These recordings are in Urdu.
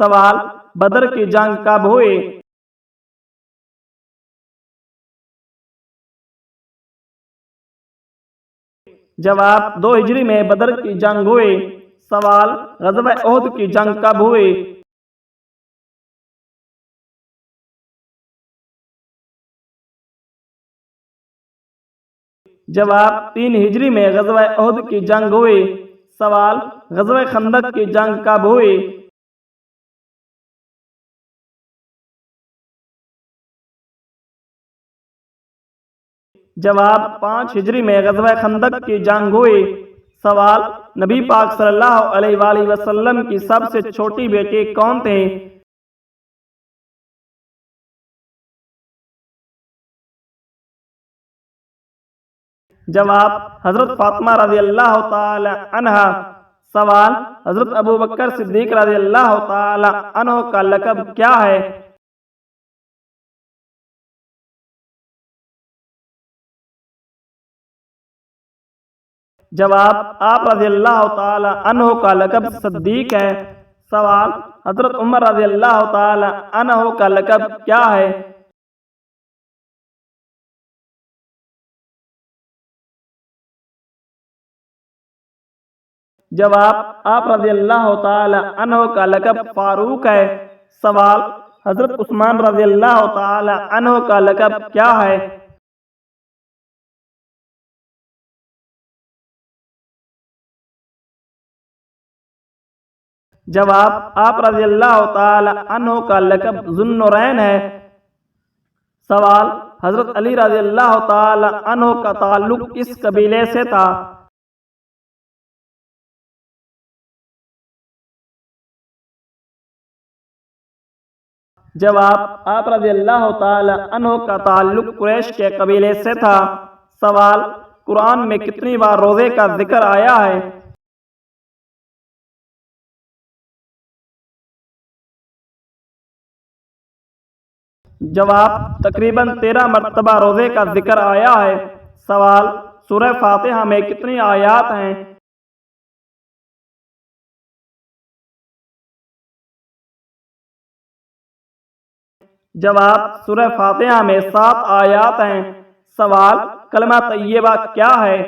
سوال بدر کی جنگ کب ہوئی؟ جواب 2 ہجری میں بدر کی جنگ ہوئی۔ سوال غزوہ احد کی جنگ کب ہوئی؟ جواب 3 ہجری میں غزوہ احد کی جنگ ہوئی۔ سوال غزوہ خندق کی جنگ کب ہوئی؟ جواب 5 ہجری میں غزوہ خندق کی جنگ ہوئی۔ سوال نبی پاک صلی اللہ علیہ وآلہ وسلم کی سب سے چھوٹی بیٹی کون تھی؟ جواب حضرت فاطمہ رضی اللہ تعالی عنہا۔ سوال حضرت ابوبکر صدیق رضی اللہ تعالی عنہ کا لقب کیا ہے؟ جواب آپ رضی اللہ تعالی عنہ کا لقب صدیق ہے۔ سوال حضرت عمر رضی اللہ تعالی عنہ کا لقب کیا ہے؟ جواب آپ رضی اللہ تعالی عنہ کا لقب فاروق ہے۔ سوال حضرت عثمان رضی اللہ تعالی عنہ کا لقب کیا ہے؟ جواب آپ رضی اللہ تعالی عنہ کا لقب ذو النورین ہے۔ سوال حضرت علی رضی اللہ تعالی عنہ کا تعلق کس قبیلے سے تھا؟ جواب آپ رضی اللہ تعالی عنہ کا تعلق قریش کے قبیلے سے تھا۔ سوال قرآن میں کتنی بار روزے کا ذکر آیا ہے؟ جواب تقریباً 13 مرتبہ روزے کا ذکر آیا ہے۔ سوال سورہ فاتحہ میں کتنی آیات ہیں؟ جواب سورہ فاتحہ میں 7 آیات ہیں۔ سوال کلمہ طیبہ کیا ہے؟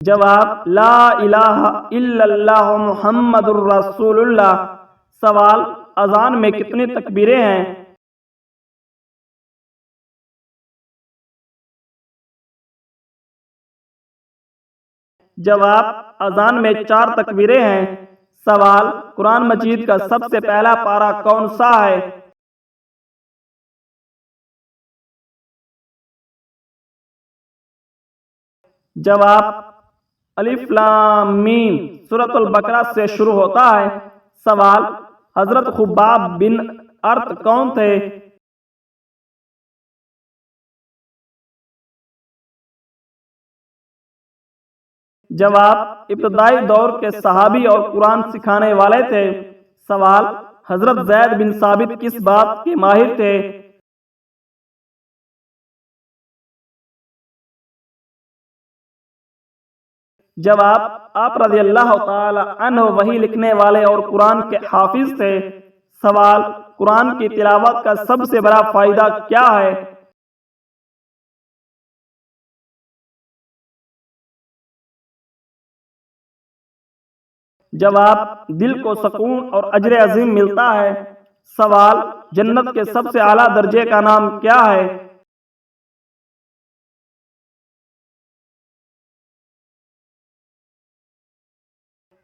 جواب لا الہ الا اللہ محمد الرسول اللہ۔ سوال اذان میں کتنی تکبیریں ہیں؟ جواب اذان میں 4 تکبیریں ہیں۔ سوال قرآن مجید کا سب سے پہلا پارہ کون سا ہے؟ جواب الف لام میم سورۃ البقرہ سے شروع ہوتا ہے۔ سوال حضرت خباب بن ارت کون تھے؟ جواب ابتدائی دور کے صحابی اور قرآن سکھانے والے تھے۔ سوال حضرت زید بن ثابت کس بات کے ماہر تھے؟ جواب آپ رضی اللہ تعالی عنہ وحی لکھنے والے اور قرآن کے حافظ تھے۔ سوال قرآن کی تلاوت کا سب سے بڑا فائدہ کیا ہے؟ جواب دل کو سکون اور اجر عظیم ملتا ہے۔ سوال جنت کے سب سے اعلیٰ درجے کا نام کیا ہے؟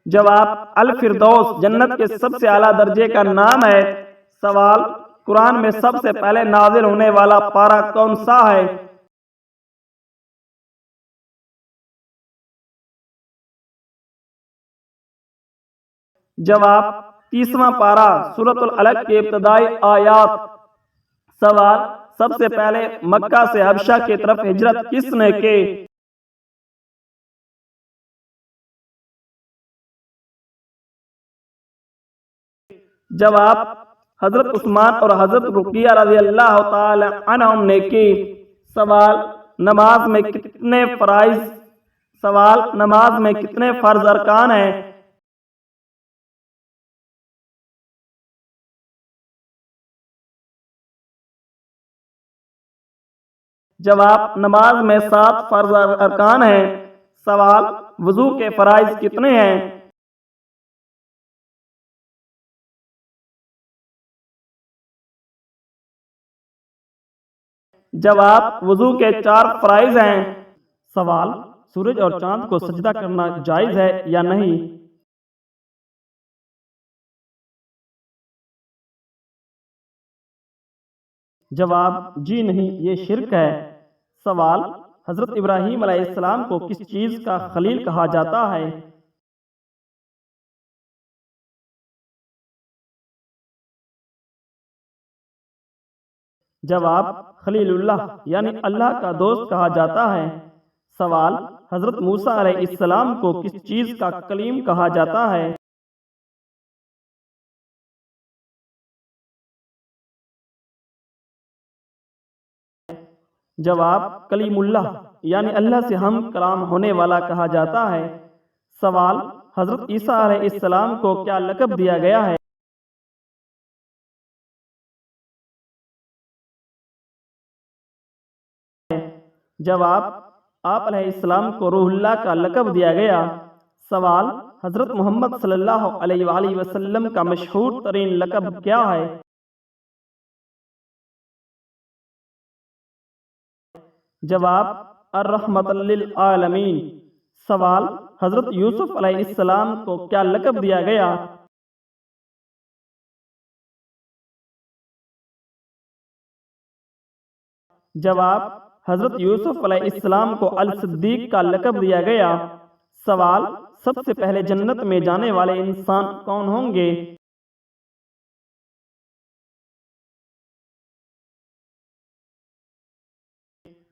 جواب الفردوس جنت کے سب سے اعلیٰ درجے کا نام ہے۔ سوال قرآن میں سب سے پہلے نازل ہونے والا پارہ کون سا ہے؟ جواب 30واں پارہ سورۃ العلق کی ابتدائی آیات۔ سوال سب سے پہلے مکہ سے حبشہ کی طرف ہجرت کس نے کی؟ جواب حضرت عثمان اور حضرت رقیہ رضی اللہ تعالی عنہم نے کی۔ سوال نماز میں کتنے فرائض سوال نماز میں کتنے فرض ارکان ہیں؟ جواب نماز میں 7 فرض ارکان ہیں۔ سوال وضو کے فرائض کتنے ہیں؟ جواب وضو کے 4 فرائض ہیں۔ سوال سورج اور چاند کو سجدہ کرنا جائز ہے یا نہیں؟ جواب جی نہیں، یہ شرک ہے۔ سوال حضرت ابراہیم علیہ السلام کو کس چیز کا خلیل کہا جاتا ہے؟ جواب خلیل اللہ یعنی اللہ کا دوست کہا جاتا ہے۔ سوال حضرت موسیٰ علیہ السلام کو کس چیز کا کلیم کہا جاتا ہے؟ جواب کلیم اللہ یعنی اللہ سے ہم کلام ہونے والا کہا جاتا ہے۔ سوال حضرت عیسیٰ علیہ السلام کو کیا لقب دیا گیا ہے؟ جواب آپ علیہ السلام کو روح اللہ کا لقب دیا گیا۔ سوال حضرت محمد صلی اللہ علیہ وآلہ وسلم کا مشہور ترین لقب کیا ہے؟ جواب الرحمت للعالمین۔ سوال حضرت یوسف علیہ السلام کو کیا لقب دیا گیا؟ جواب حضرت یوسف علیہ السلام کو الصدیق کا لقب دیا گیا۔ سوال سب سے پہلے جنت میں جانے والے انسان کون ہوں گے؟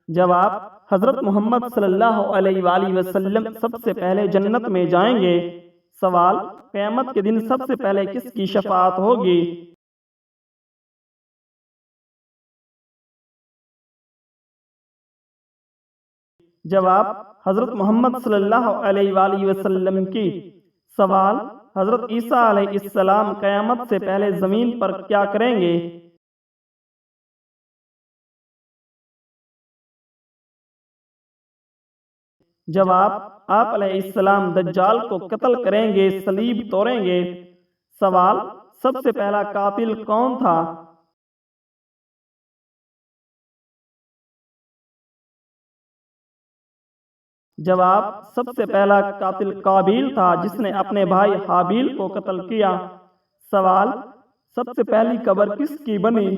جواب حضرت محمد صلی اللہ علیہ وآلہ وسلم سب سے پہلے جنت میں جائیں گے۔ سوال قیامت کے دن سب سے پہلے کس کی شفاعت ہوگی؟ جواب حضرت محمد صلی اللہ علیہ وآلہ وسلم کی۔ سوال حضرت عیسیٰ علیہ السلام قیامت سے پہلے زمین پر کیا کریں گے؟ جواب آپ علیہ السلام دجال کو قتل کریں گے، صلیب توڑیں گے۔ سوال سب سے پہلا قاتل کون تھا؟ جواب سب سے پہلا قاتل قابیل تھا جس نے اپنے بھائی حابیل کو قتل کیا۔ سوال سب سے پہلی قبر کس کی بنی؟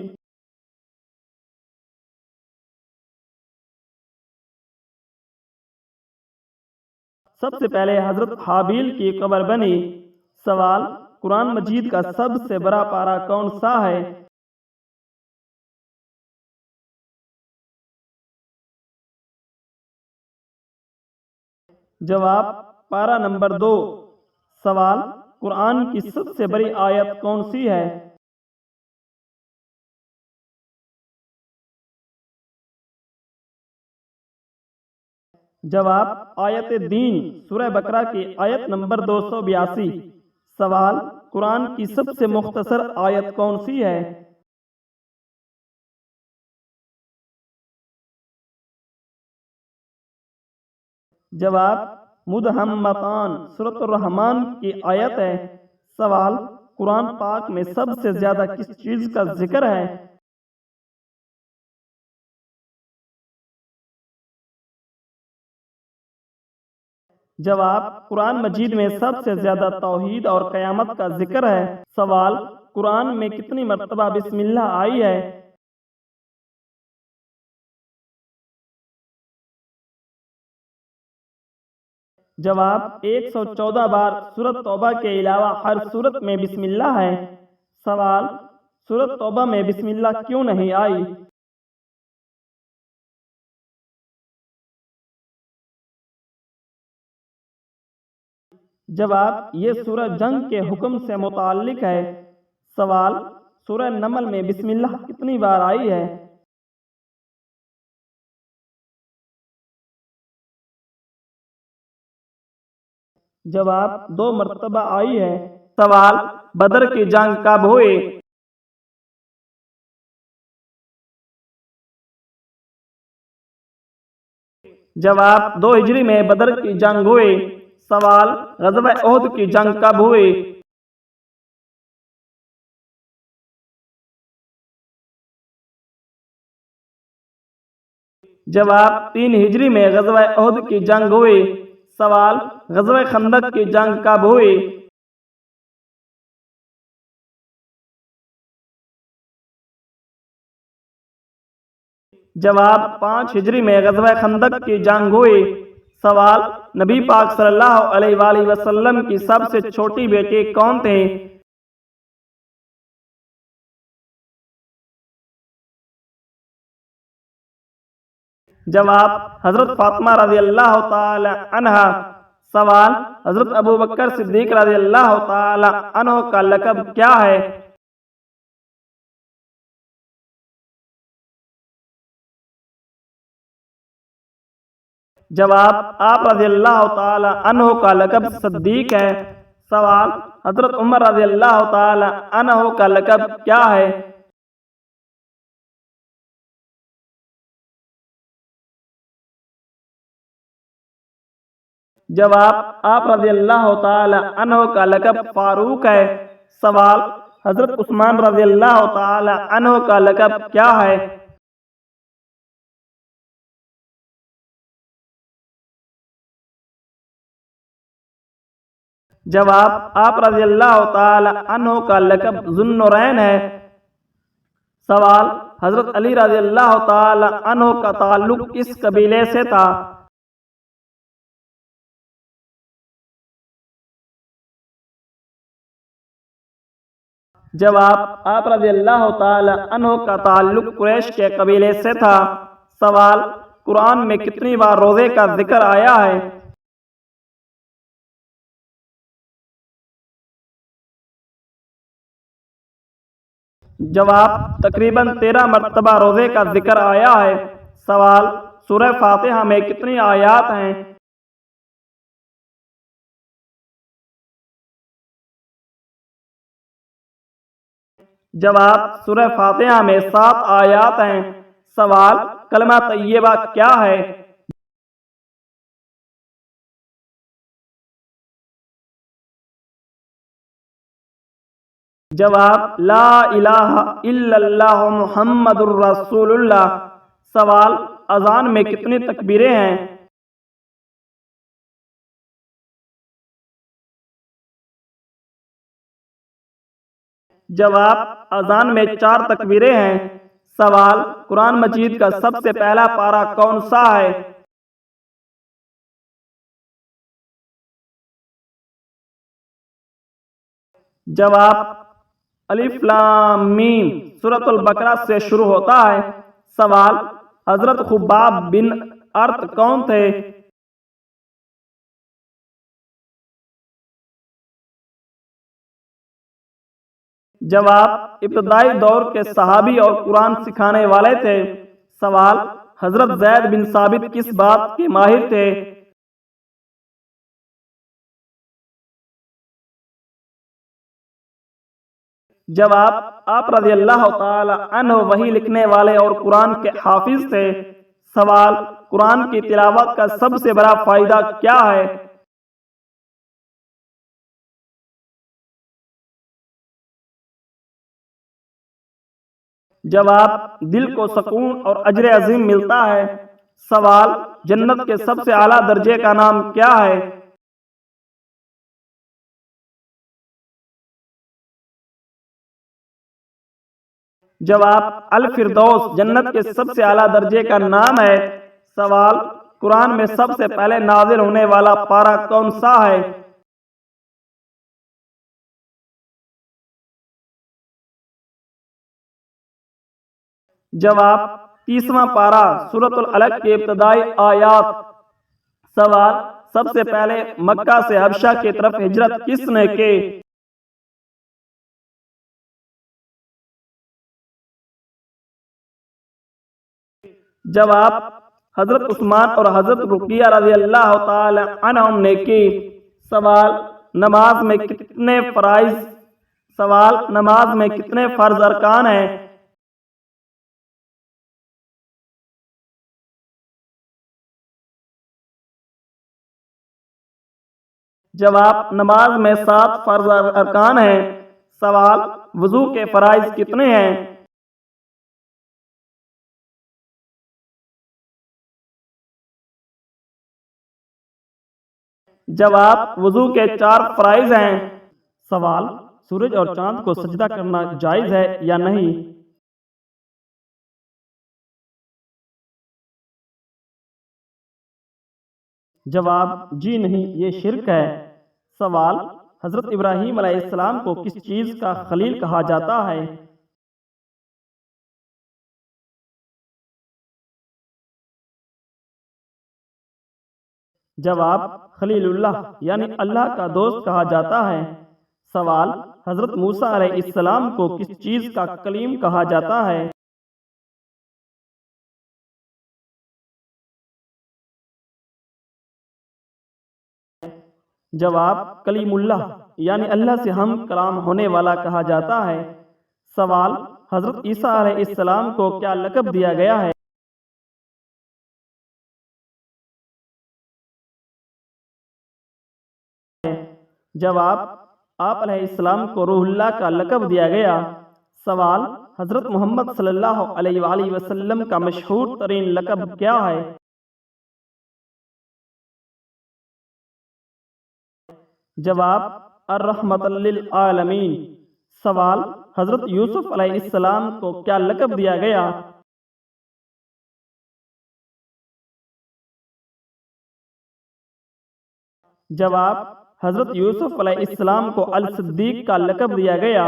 سب سے پہلے حضرت حابیل کی قبر بنی۔ سوال قرآن مجید کا سب سے بڑا پارہ کون سا ہے؟ جواب پارہ نمبر 2۔ سوال قرآن کی سب سے بڑی آیت کون سی ہے؟ جواب آیت دین سورہ بقرہ کی آیت نمبر 282۔ سوال قرآن کی سب سے مختصر آیت کون سی ہے؟ جواب مدہمتان سورۃ الرحمن کی آیت ہے۔ سوال قرآن پاک میں سب سے زیادہ کس چیز کا ذکر ہے؟ جواب قرآن مجید میں سب سے زیادہ توحید اور قیامت کا ذکر ہے۔ سوال قرآن میں کتنی مرتبہ بسم اللہ آئی ہے؟ جواب 114 بار سورۃ توبہ کے علاوہ ہر سورت میں بسم اللہ ہے۔ سوال سورۃ توبہ میں بسم اللہ کیوں نہیں آئی؟ جواب یہ سورہ جنگ کے حکم سے متعلق ہے۔ سوال سورہ نمل میں بسم اللہ کتنی بار آئی ہے؟ جواب 2 مرتبہ آئی ہے۔ سوال بدر کی جنگ کب ہوئی؟ جواب 2 ہجری میں بدر کی جنگ ہوئی۔ سوال غزوہ احد کی جنگ کب ہوئی؟ جواب 3 ہجری میں غزوہ احد کی جنگ ہوئی۔ سوال غزوہ خندق کی جنگ کب ہوئی؟ جواب 5 ہجری میں غزوہ خندق کی جنگ ہوئی۔ سوال نبی پاک صلی اللہ علیہ وآلہ وسلم کی سب سے چھوٹی بیٹی کون تھی؟ جواب حضرت فاطمہ رضی اللہ تعالی عنہا۔ سوال حضرت ابو بکر صدیق رضی اللہ تعالی عنہ کا لقب کیا ہے؟ جواب آپ رضی اللہ تعالی عنہ کا لقب صدیق ہے۔ سوال حضرت عمر رضی اللہ تعالی عنہ کا لقب کیا ہے؟ جواب آپ رضی اللہ تعالی عنہ کا لقب فاروق ہے۔ سوال حضرت عثمان رضی اللہ تعالی عنہ کا لقب کیا ہے؟ جواب آپ رضی اللہ تعالی عنہ کا لقب ذو النورین ہے۔ سوال حضرت علی رضی اللہ تعالی عنہ کا تعلق کس قبیلے سے تھا؟ جواب آپ رضی اللہ تعالی عنہ کا تعلق قریش کے قبیلے سے تھا۔ سوال قرآن میں کتنی بار روزے کا ذکر آیا ہے؟ جواب تقریباً 13 مرتبہ روزے کا ذکر آیا ہے۔ سوال سورہ فاتحہ میں کتنی آیات ہیں؟ جواب سورہ فاتحہ میں 7 آیات ہیں۔ سوال کلمہ طیبہ کیا ہے؟ جواب لا الہ الا اللہ محمد الرسول اللہ۔ سوال اذان میں کتنی تکبیریں ہیں؟ جواب اذان میں 4 تکبیریں ہیں۔ سوال قرآن مجید کا سب سے پہلا پارہ کون سا ہے؟ جواب الف لام میم سورۃ البقرہ سے شروع ہوتا ہے۔ سوال حضرت خباب بن ارت کون تھے؟ جواب ابتدائی دور کے صحابی اور قرآن سکھانے والے تھے۔ سوال حضرت زید بن ثابت کس بات کے ماہر تھے؟ جواب آپ رضی اللہ تعالی عنہ وحی لکھنے والے اور قرآن کے حافظ تھے۔ سوال قرآن کی تلاوت کا سب سے بڑا فائدہ کیا ہے؟ جواب دل کو سکون اور اجر عظیم ملتا ہے۔ سوال جنت کے سب سے اعلیٰ درجے کا نام کیا ہے؟ جواب الفردوس جنت کے سب سے اعلیٰ درجے کا نام ہے۔ سوال قرآن میں سب سے پہلے نازل ہونے والا پارہ کون سا ہے؟ جواب 30واں پارہ سورۃ العلق کی ابتدائی آیات۔ سوال سب سے پہلے مکہ سے حبشہ کی طرف ہجرت کس نے کی؟ جواب حضرت عثمان اور حضرت رقیہ رضی اللہ تعالی عنہم نے کی۔ سوال نماز میں کتنے فرائض سوال نماز میں کتنے فرض ارکان ہیں؟ جواب نماز میں 7 فرض ارکان ہیں۔ سوال وضو کے فرائض کتنے ہیں؟ جواب وضو کے 4 فرائض ہیں۔ سوال سورج اور چاند کو سجدہ کرنا جائز ہے یا نہیں؟ جواب جی نہیں، یہ شرک ہے۔ سوال حضرت ابراہیم علیہ السلام کو کس چیز کا خلیل کہا جاتا ہے؟ جواب خلیل اللہ یعنی اللہ کا دوست کہا جاتا ہے۔ سوال حضرت موسیٰ علیہ السلام کو کس چیز کا کلیم کہا جاتا ہے؟ جواب کلیم اللہ یعنی اللہ سے ہم کلام ہونے والا کہا جاتا ہے۔ سوال حضرت عیسیٰ علیہ السلام کو کیا لقب دیا گیا ہے؟ جواب آپ علیہ السلام کو روح اللہ کا لقب دیا گیا۔ سوال حضرت محمد صلی اللہ علیہ وآلہ وسلم کا مشہور ترین لقب کیا ہے؟ جواب الرحمت للعالمین۔ سوال حضرت یوسف علیہ السلام کو کیا لقب دیا گیا؟ جواب حضرت یوسف علیہ السلام کو الصدیق کا لقب دیا گیا۔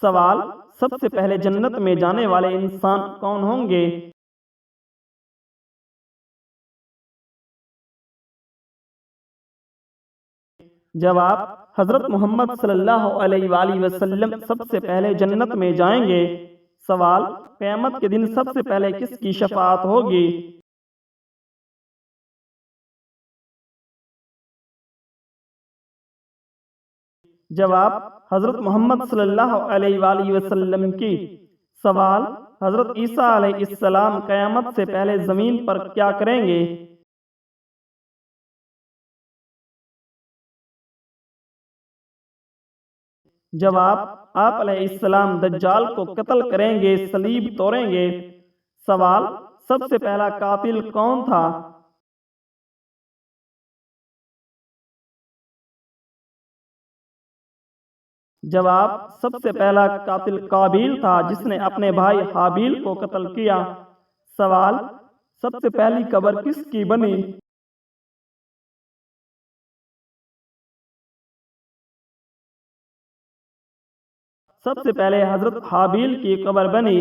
سوال سب سے پہلے جنت میں جانے والے انسان کون ہوں گے؟ جواب حضرت محمد صلی اللہ علیہ وآلہ وسلم سب سے پہلے جنت میں جائیں گے۔ سوال قیامت کے دن سب سے پہلے کس کی شفاعت ہوگی؟ جواب حضرت محمد صلی اللہ علیہ وآلہ وسلم کی۔ سوال حضرت عیسیٰ علیہ السلام قیامت سے پہلے زمین پر کیا کریں گے؟ جواب آپ علیہ السلام دجال کو قتل کریں گے، صلیب توڑیں گے۔ سوال سب سے پہلا قاتل کون تھا؟ جواب سب سے پہلا قاتل قابیل تھا جس نے اپنے بھائی حابیل کو قتل کیا۔ سوال سب سے پہلی قبر کس کی بنی؟ سب سے پہلے حضرت حابیل کی قبر بنی۔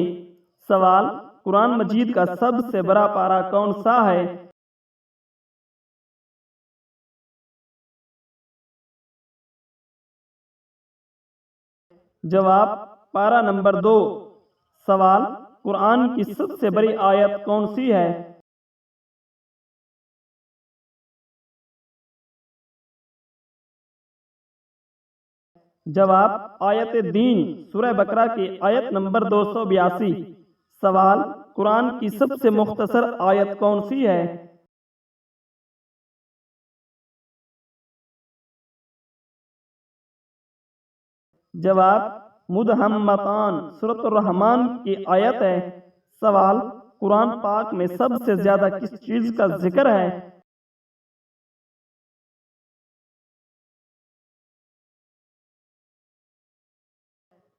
سوال قرآن مجید کا سب سے بڑا پارہ کون سا ہے؟ جواب پارہ نمبر 2۔ سوال قرآن کی سب سے بڑی آیت کون سی ہے؟ جواب آیت دین سورہ بقرہ کی آیت نمبر 282۔ سوال قرآن کی سب سے مختصر آیت کون سی ہے؟ جواب مدہمتان سورۃ الرحمن کی آیت ہے۔ سوال قرآن پاک میں سب سے زیادہ کس چیز کا ذکر ہے؟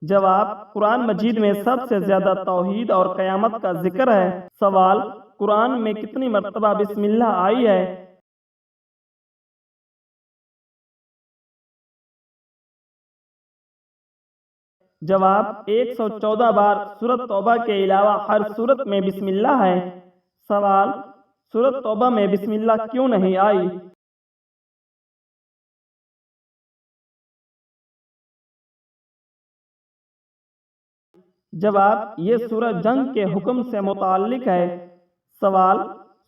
جواب قرآن مجید میں سب سے زیادہ توحید اور قیامت کا ذکر ہے۔ سوال قرآن میں کتنی مرتبہ بسم اللہ آئی ہے؟ جواب 114 بار سورۃ توبہ کے علاوہ ہر سورت میں بسم اللہ ہے۔ سوال سورۃ توبہ میں بسم اللہ کیوں نہیں آئی؟ جواب یہ سورہ جنگ کے حکم سے متعلق ہے۔ سوال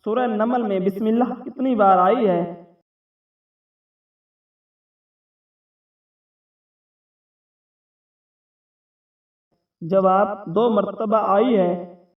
سورہ نمل میں بسم اللہ کتنی بار آئی ہے؟ جواب 2 مرتبہ آئی ہے